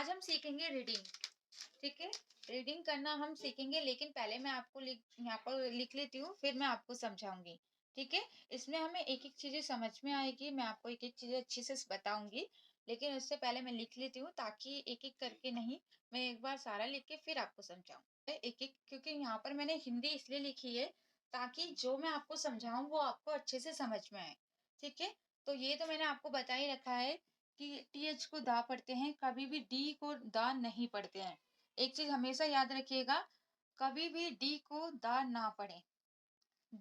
आज हम सीखेंगे रीडिंग। ठीक है, रीडिंग करना हम सीखेंगे, लेकिन पहले मैं आपको यहाँ पर लिख लेती हूँ, फिर मैं आपको समझाऊंगी। ठीक है, इसमें हमें एक एक चीजें समझ में आएगी, मैं आपको एक एक चीजें अच्छी से बताऊंगी, लेकिन उससे पहले मैं लिख लेती हूँ ताकि एक एक करके नहीं, मैं एक बार सारा लिख के फिर आपको समझाऊं एक एक, क्योंकि यहाँ पर मैंने हिंदी इसलिए लिखी है ताकि जो मैं आपको समझाऊं वो आपको अच्छे से समझ में आए। ठीक है, तो ये तो मैंने आपको बता ही रखा है कि टीएच को दा पढ़ते हैं, कभी भी डी को दा नहीं पढ़ते हैं। एक चीज हमेशा याद रखिएगा, कभी भी डी को दा ना पढ़े।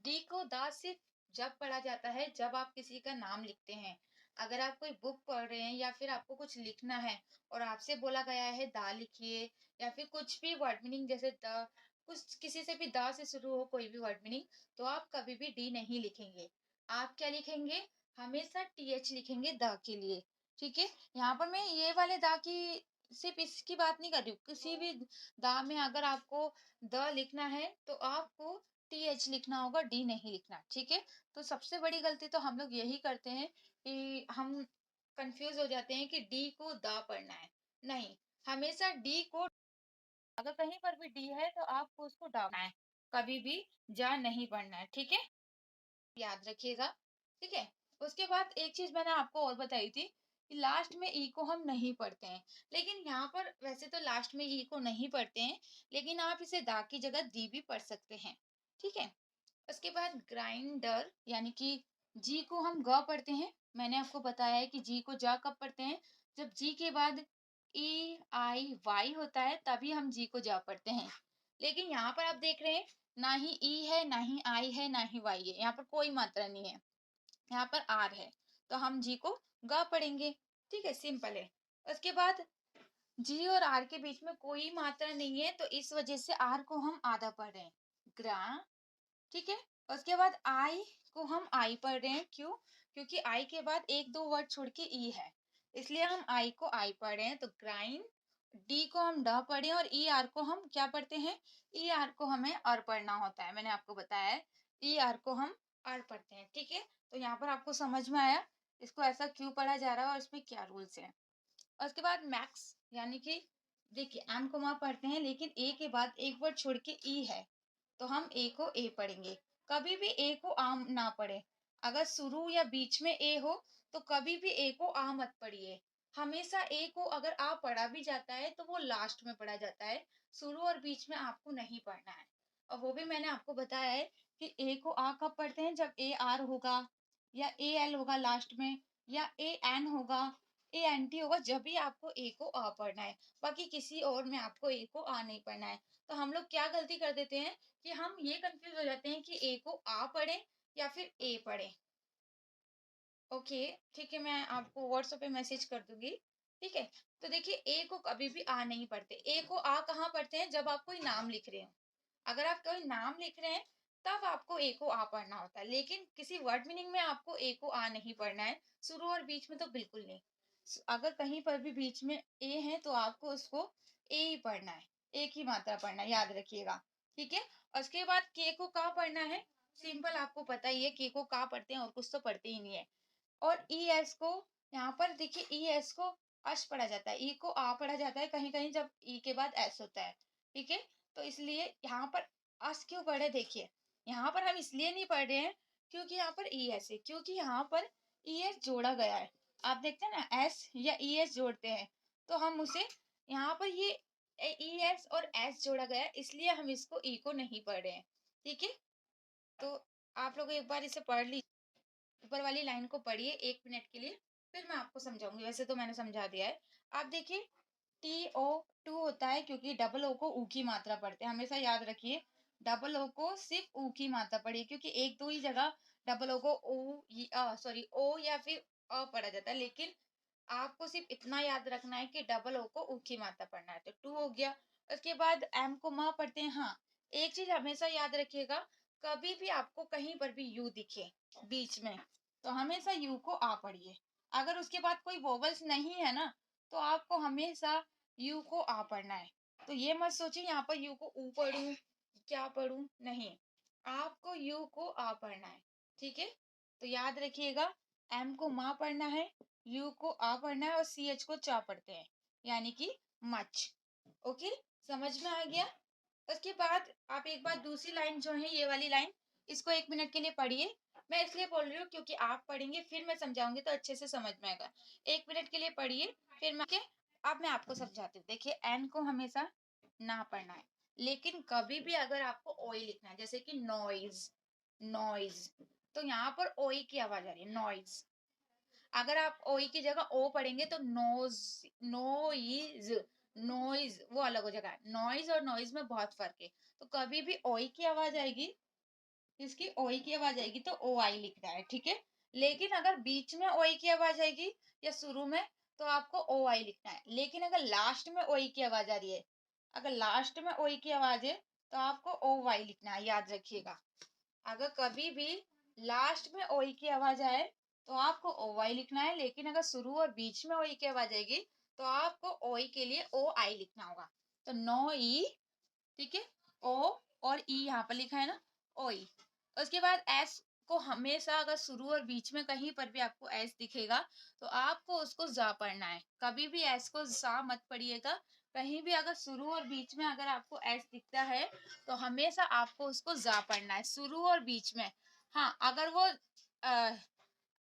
डी को दा सिर्फ जब पढ़ा जाता है जब आप किसी का नाम लिखते हैं। अगर आप कोई बुक पढ़ रहे हैं या फिर आपको कुछ लिखना है और आपसे बोला गया है दा लिखिए, या फिर कुछ भी वर्ड मीनिंग जैसे द, कुछ किसी से भी दा से शुरू हो कोई भी वर्ड मीनिंग, तो आप कभी भी डी नहीं लिखेंगे। आप क्या लिखेंगे? हमेशा टीएच लिखेंगे दा के लिए। ठीक है, यहाँ पर मैं ये वाले दा की सिर्फ इसकी बात नहीं कर रही हूँ, किसी भी दा में अगर आपको द लिखना है तो आपको टीएच लिखना होगा, डी नहीं लिखना। ठीक है, तो सबसे बड़ी गलती तो हम लोग यही करते हैं कि हम कंफ्यूज हो जाते हैं कि डी को दा पढ़ना है। नहीं, हमेशा डी को, अगर कहीं पर भी डी है तो आपको उसको डालना है, कभी भी जा नहीं पढ़ना है। ठीक है, याद रखिएगा। ठीक है, उसके बाद एक चीज मैंने आपको और बताई थी कि लास्ट में ई को हम नहीं पढ़ते हैं, लेकिन यहाँ पर वैसे तो लास्ट में ई को नहीं पढ़ते हैं, लेकिन आप इसे दा की जगह दी भी पढ़ सकते हैं। ठीक है, उसके बाद ग्राइंडर यानी कि जी को हम ग पढ़ते हैं। मैंने आपको बताया है कि जी को जा कब पढ़ते हैं, जब जी के बाद ई आई वाई होता है तभी हम जी को जा पढ़ते हैं। लेकिन यहाँ पर आप देख रहे हैं, ना ही ई है, ना ही आई है, ना ही वाई है, यहाँ पर कोई मात्रा नहीं है, यहाँ पर आर है, तो हम जी को ग पढ़ेंगे। ठीक है, सिंपल है। उसके बाद जी और आर के बीच में कोई मात्रा नहीं है, तो इस वजह से आर को हम आधा पढ़ रहे हैं, ग्रा। ठीक है, उसके बाद आई को हम आई पढ़ रहे हैं, क्यों? क्योंकि आई के बाद एक दो वर्ड छोड़ के ई है, इसलिए हम आई को आई पढ़ रहे हैं। तो ग्राइंड, डी को हम ड पढ़े और ई आर को हम क्या पढ़ते हैं? ई आर को हमें अर पढ़ना होता है, मैंने आपको बताया है, ई आर को हम अर पढ़ते हैं। ठीक है, तो यहाँ पर आपको समझ में आया इसको ऐसा क्यों पढ़ा जा रहा है और इसमें क्या रूल्स है। और उसके बाद मैक्स यानी कि देखिए एम को माँ पढ़ते हैं, लेकिन ए के बाद एक वर्ड छोड़ के ई है, तो हम ए को ए पढ़ेंगे। कभी भी ए को आम ना पढ़े, अगर शुरू या बीच में ए हो तो कभी भी ए को आ मत पढ़िए। हमेशा ए को अगर आ पढ़ा भी जाता है तो वो लास्ट में पढ़ा जाता है, शुरू और बीच में आपको नहीं पढ़ना है। और वो भी मैंने आपको बताया है कि ए को आ कब पढ़ते हैं, जब ए आर होगा या ए एल होगा लास्ट में, या ए एन होगा, ए एन टी होगा, जब भी आपको ए को आ पढ़ना है। बाकी किसी और में आपको ए को आ नहीं पढ़ना है। तो हम लोग क्या गलती कर देते हैं कि हम ये कंफ्यूज हो जाते हैं कि ए को आ पढ़े या फिर ए पढ़े। ओके, ठीक है, मैं आपको व्हाट्सएप पे मैसेज कर दूंगी। ठीक है, तो देखिए ए को कभी भी आ नहीं पढ़ते, ए को आ कहाँ पढ़ते हैं? जब आप कोई नाम लिख रहे हो, अगर आप कोई नाम लिख रहे हैं तब आपको ए को आ पढ़ना होता है, लेकिन किसी वर्ड मीनिंग में आपको ए को आ नहीं पढ़ना है, शुरू और बीच में तो बिल्कुल नहीं। अगर कहीं पर भी बीच में ए है तो आपको उसको ए ही पढ़ना है, एक ही मात्रा पढ़ना है, याद रखिएगा। ठीक है, और उसके बाद के को का पढ़ना है, सिंपल आपको पता ही है, के को का पढ़ते हैं और कुछ तो पढ़ते ही नहीं है। और ई एस को, यहाँ पर देखिए ई एस को अश पढ़ा जाता है, ई को आ पढ़ा जाता है कहीं कहीं जब ई के बाद एस होता है। ठीक है, तो इसलिए यहाँ पर अस क्यों पढ़े, देखिए यहाँ पर हम इसलिए नहीं पढ़ रहे हैं क्योंकि यहाँ पर ई एस है, क्योंकि यहाँ पर ई एस जोड़ा गया है। आप देखते हैं ना, एस या ई एस जोड़ते हैं तो हम उसे, यहाँ पर ये ई एस और एस जोड़ा गया है, इसलिए हम इसको ई को नहीं पढ़ रहे हैं। ठीक है, तो आप लोग एक बार इसे पढ़ लीजिए, ऊपर वाली लाइन को पढ़िए 1 मिनट के लिए, फिर मैं आपको समझाऊंगी, वैसे तो मैंने समझा दिया है। आप देखिए टी ओ टू होता है क्योंकि डबल ओ को ऊ की मात्रा पढ़ते हैं, हमेशा याद रखिए डबल ओ को सिर्फ ऊ की मात्रा पढ़िए, क्योंकि एक दो ही जगह डबल ओ को ओ सॉरी ओ या फिर अ पढ़ा जाता है, लेकिन आपको सिर्फ इतना याद रखना है कि डबल ओ को ऊ की मात्रा पढ़ना है, तो टू हो गया। उसके बाद एम को माँ पढ़ते हैं। हाँ, एक चीज हमेशा याद रखिएगा, कभी भी आपको कहीं पर भी यू दिखे बीच में तो हमेशा यू को आ पढ़िए। अगर उसके बाद कोई वोवल्स नहीं है ना, तो आपको हमेशा यू को आ पढ़ना है। तो ये मत सोचिए यहाँ पर यू को ऊ पढ़ूं, क्या पढ़ूं, नहीं, आपको यू को आ पढ़ना है। ठीक है, तो याद रखिएगा, एम को माँ पढ़ना है, यू को आ पढ़ना है और सी एच को चा पढ़ते हैं। यानी कि मच। ओके, समझ में आ गया। उसके बाद आप एक बार दूसरी लाइन जो है, ये वाली लाइन, इसको 1 मिनट के लिए पढ़िए। मैं इसलिए बोल रही हूँ क्योंकि आप पढ़ेंगे फिर मैं समझाऊंगी तो अच्छे से समझ में आएगा। 1 मिनट के लिए पढ़िए, फिर मैं अब मैं आपको समझाती हूँ। देखिए, एन को हमेशा ना पढ़ना है, लेकिन कभी भी अगर आपको ओई लिखना है, जैसे कि नॉइज, नॉइज, तो यहाँ पर ओई की आवाज आ रही है, नॉइज। अगर आप ओई की जगह ओ पढ़ेंगे तो नोज, नोइज, नॉइज वो अलग हो जाएगा। नॉइज और नॉइज में बहुत फर्क है। तो कभी भी ओई की आवाज आएगी, इसकी ओई की आवाज आएगी तो ओ आई लिखना है, ठीक है। लेकिन अगर बीच में ओई की आवाज आएगी या शुरू में, तो आपको ओ आई लिखना है। लेकिन अगर लास्ट में ओई की आवाज आ रही है, अगर लास्ट में ओई की आवाज है, तो आपको ओ वाई लिखना है, याद रखिएगा। अगर कभी भी लास्ट में ओई की आवाज आए तो आपको ओ वाई लिखना है, लेकिन अगर शुरू और बीच में ओई की आवाज आएगी तो आपको ओई के लिए ओ आई लिखना होगा। तो नो ई, ठीक है, ओ और ई यहाँ पर लिखा है ना, ओई। उसके बाद एस को हमेशा अगर शुरू और बीच में कहीं पर भी आपको एस दिखेगा तो आपको उसको जा पढ़ना है। कभी भी एस को जा मत पढ़िएगा। कहीं भी अगर शुरू और बीच में अगर आपको एस दिखता है तो हमेशा आपको उसको जा पढ़ना है, शुरू और बीच में। हाँ, अगर वो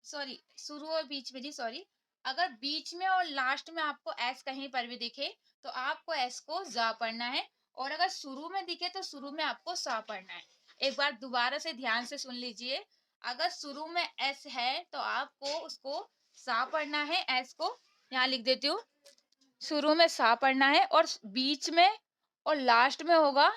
सॉरी, शुरू और बीच में नहीं, सॉरी, अगर बीच में और लास्ट में आपको एस कहीं पर भी दिखे तो आपको एस को जा पढ़ना है, और अगर शुरू में दिखे तो शुरू में आपको सा पढ़ना है। एक बार दोबारा से ध्यान से सुन लीजिए। अगर शुरू में एस है तो आपको उसको सा पढ़ना है, एस को यहाँ लिख देती हूँ। शुरू में सा पढ़ना है और बीच में और लास्ट में होगा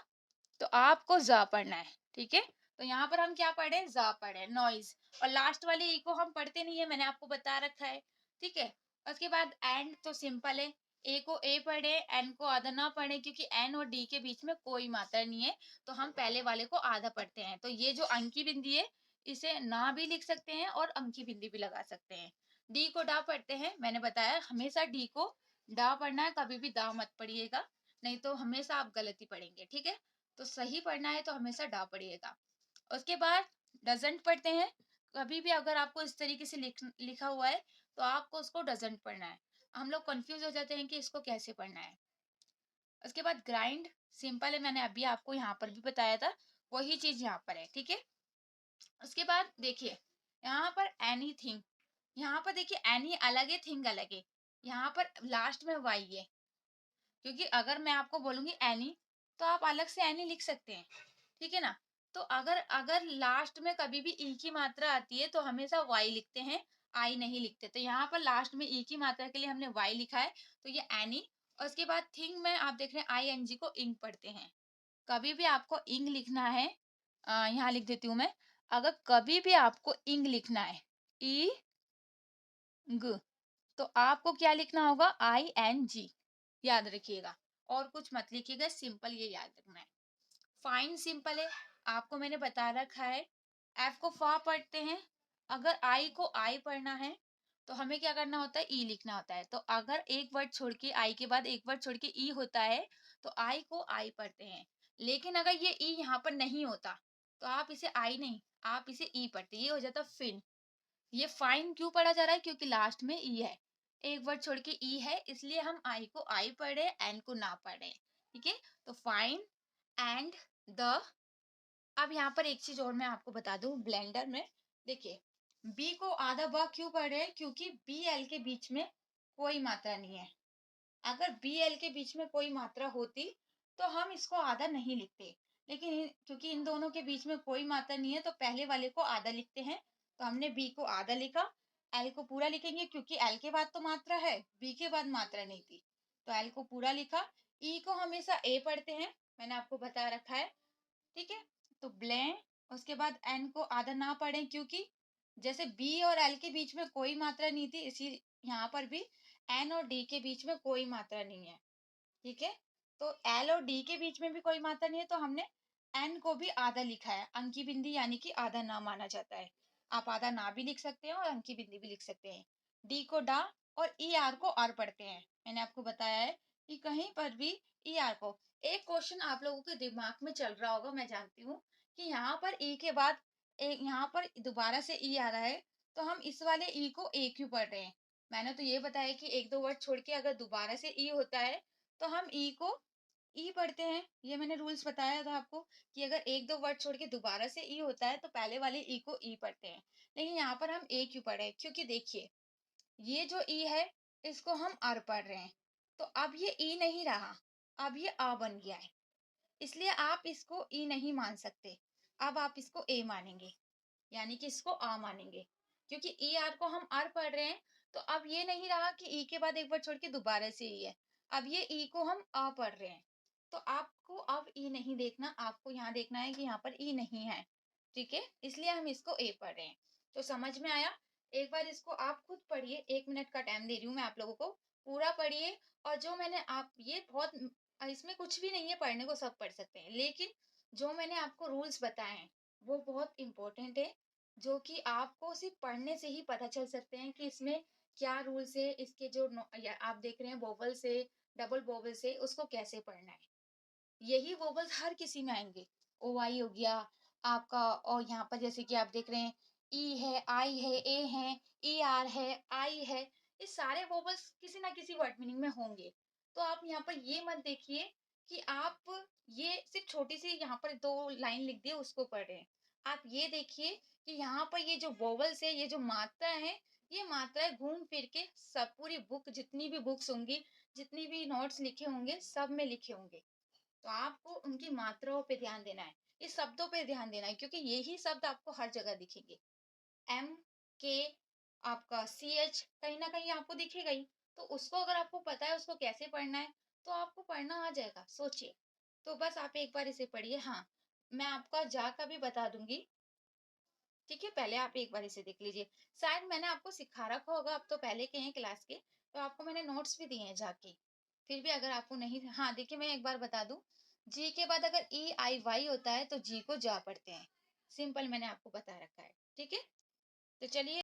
तो आपको जा पढ़ना है, ठीक है। तो यहाँ पर हम क्या पढ़े, जा पढ़े, नॉइज। और लास्ट वाले ई को हम पढ़ते नहीं है, मैंने आपको बता रखा है, ठीक है। उसके बाद एंड तो सिंपल है, ए को ए पढ़े, एन को आधा ना पढ़े, क्योंकि एन और डी के बीच में कोई मात्रा नहीं है, तो हम पहले वाले को आधा पढ़ते हैं। तो ये जो अंकी बिंदी है, इसे ना भी लिख सकते हैं और अंकी बिंदी भी लगा सकते हैं। डी को डा पढ़ते हैं, मैंने बताया हमेशा डी को डा पढ़ना है, कभी भी दा मत पढ़िएगा, नहीं तो हमेशा आप गलती पढ़ेंगे, ठीक है। तो सही पढ़ना है तो हमेशा डा पढ़िएगा। उसके बाद डजंट पढ़ते हैं। कभी भी अगर आपको इस तरीके से लिखा हुआ है तो आपको उसको डजंट पढ़ना है। हम लोग कंफ्यूज हो जाते हैं कि इसको कैसे पढ़ना है। उसके बाद ग्राइंड सिंपल है, मैंने अभी आपको यहाँ पर भी बताया था, वही चीज यहाँ पर है, ठीक है। उसके बाद देखिए यहाँ पर एनीथिंग, यहाँ पर देखिए एनी अलग है, थिंग अलग है। यहाँ पर लास्ट में वाई है, क्योंकि अगर मैं आपको बोलूंगी एनी तो आप अलग से एनी लिख सकते हैं, ठीक है ना। तो अगर अगर लास्ट में कभी भी ई की मात्रा आती है तो हमेशा वाई लिखते हैं, आई नहीं लिखते। तो यहाँ पर लास्ट में ई की मात्रा के लिए हमने वाई लिखा है, तो ये एनी। और उसके बाद थिंग में आप देख रहे हैं आई एन जी को इंग पढ़ते हैं। कभी भी आपको इंग लिखना है, यहाँ लिख देती हूँ मैं। अगर कभी भी आपको इंग लिखना है, ई ग, तो आपको क्या लिखना होगा, आई एन जी, याद रखिएगा। और कुछ मत लिखिएगा, सिंपल ये याद रखना है। फाइन सिंपल है, आपको मैंने बता रखा है। एफ को फा पढ़ते हैं। अगर आई को आई पढ़ना है तो हमें क्या करना होता है, ई लिखना होता है। तो अगर एक वर्ड छोड़ के आई के बाद एक वर्ड छोड़ के ई होता है तो आई को आई पढ़ते हैं। लेकिन अगर ये ई यहाँ पर नहीं होता तो आप इसे आई नहीं, आप इसे ई पढ़ते, ये हो जाता फिन। ये फाइन क्यों पढ़ा जा रहा है, क्योंकि लास्ट में ई है, एक वर्ड छोड़ के ई है, इसलिए हम आई को आई पढ़े, एन को ना पढ़े, ठीक है। तो फाइन एंड द। अब यहाँ पर एक चीज और मैं आपको बता दूं, ब्लेंडर में देखिए बी को आधा ब क्यों पढ़ रहे हैं, क्योंकि बी एल के बीच में कोई मात्रा नहीं है। अगर बी एल के बीच में कोई मात्रा होती तो हम इसको आधा नहीं लिखते, लेकिन क्योंकि इन दोनों के बीच में कोई मात्रा नहीं है तो पहले वाले को आधा लिखते हैं। तो हमने बी को आधा लिखा, एल को पूरा लिखेंगे क्योंकि एल के बाद तो मात्रा है, बी के बाद मात्रा नहीं थी, तो एल को पूरा लिखा। ई को हमेशा ए पढ़ते हैं, मैंने आपको बता रखा है, ठीक है। तो ब्ले, उसके बाद एन को आधा ना पढ़ें, क्योंकि जैसे बी और एल के बीच में कोई मात्रा नहीं थी, इसी यहाँ पर भी एन और डी के बीच में कोई मात्रा नहीं है, ठीक है। तो एल और डी के बीच में भी कोई मात्रा नहीं है, तो हमने एन को भी आधा लिखा है, अंकी बिंदी यानी कि आधा ना माना जाता है। आप आधा ना भी लिख सकते हैं और अंकी बिंदी भी लिख सकते हैं। डी को डा और ई आर को आर पढ़ते हैं। मैंने आपको बताया है कि कहीं पर भी ई आर को, एक क्वेश्चन आप लोगों के दिमाग में चल रहा होगा, मैं जानती हूँ, कि यहाँ पर ई के बाद एक यहाँ पर दोबारा से ई आ रहा है, तो हम इस वाले ई को ए क्यों पढ़ रहे हैं। मैंने तो ये बताया कि 1-2 वर्ड छोड़ के अगर दोबारा से ई होता है, तो हम ई को ई पढ़ते हैं। ये मैंने रूल्स बताया था आपको कि अगर 1-2 वर्ड छोड़ के दोबारा से ई होता है, तो पहले वाले ई को ई पढ़ते हैं। लेकिन यहाँ पर हम ए क्यों पढ़े? क्योंकि देखिए, ये जो ई है, इसको हम अर पढ़ रहे हैं। तो अब ये ई नहीं रहा, अब ये आ बन गया है। इसलिए आप इसको ई नहीं मान सकते। अब आप इसको ए मानेंगे, यानी कि इसको आ मानेंगे। क्योंकि ई आर को हम आर पढ़ रहे हैं, तो अब ये नहीं रहा कि ई के बाद एक बार छोड़ के दोबारा से ई है। अब ये ई को हम आ पढ़ रहे हैं। तो आपको अब ई नहीं देखना, आपको यहाँ देखना है कि यहाँ पर ई नहीं है। ठीक है? इसलिए हम इसको ए पढ़ रहे हैं। तो समझ में आया? एक बार इसको आप खुद पढ़िए, 1 मिनट का टाइम दे रही हूँ मैं आप लोगों को। पूरा पढ़िए, और जो मैंने आप ये बहुत इसमें कुछ भी नहीं है, पढ़ने को सब पढ़ सकते हैं। लेकिन जो मैंने आपको रूल्स बताए हैं, वो बहुत इम्पोर्टेंट है, जो कि आपको सिर्फ पढ़ने से ही पता चल सकते हैं कि इसमें क्या रूल्स है। इसके जो या आप देख रहे हैं वोवल से, डबल वोवल से, उसको कैसे पढ़ना है। यही वोवल्स हर किसी में आएंगे। ओ आई हो गया आपका, और यहाँ पर जैसे कि आप देख रहे हैं ई है, आई है, ए है, ई आर है, आई है। ये सारे वोवल्स किसी ना किसी वर्ड मीनिंग में होंगे। तो आप यहाँ पर ये मत देखिए कि आप ये सिर्फ छोटी सी यहाँ पर 2 लाइन लिख दिए उसको पढ़ रहे हैं। आप ये देखिए कि यहाँ पर ये जो वोवल्स है, ये जो मात्रा है, ये मात्राएं घूम फिर के सब पूरी बुक, जितनी भी बुक्स होंगी, जितनी भी नोट्स लिखे होंगे, सब में लिखे होंगे। तो आपको उनकी मात्राओं पे ध्यान देना है, इस शब्दों पे ध्यान देना है, क्योंकि यही शब्द आपको हर जगह दिखेंगे। एम के, आपका सी एच, कहीं ना कहीं आपको दिखेगा ही। तो उसको अगर आपको पता है उसको कैसे पढ़ना है, तो आपको पढ़ना आ जाएगा। सोचिए। तो बस आप एक बार इसे पढ़िए। हाँ, मैं आपका जा का भी बता दूंगी। ठीक है, पहले आप एक बार इसे देख लीजिए। शायद मैंने आपको सिखा रखा होगा, अब तो पहले के हैं क्लास के, तो आपको मैंने नोट्स भी दिए हैं जाके। फिर भी अगर आपको नहीं, हाँ देखिए, मैं एक बार बता दूं। जी के बाद अगर ई आई वाई होता है, तो जी को जा पढ़ते हैं। सिंपल मैंने आपको बता रखा है। ठीक है, तो चलिए।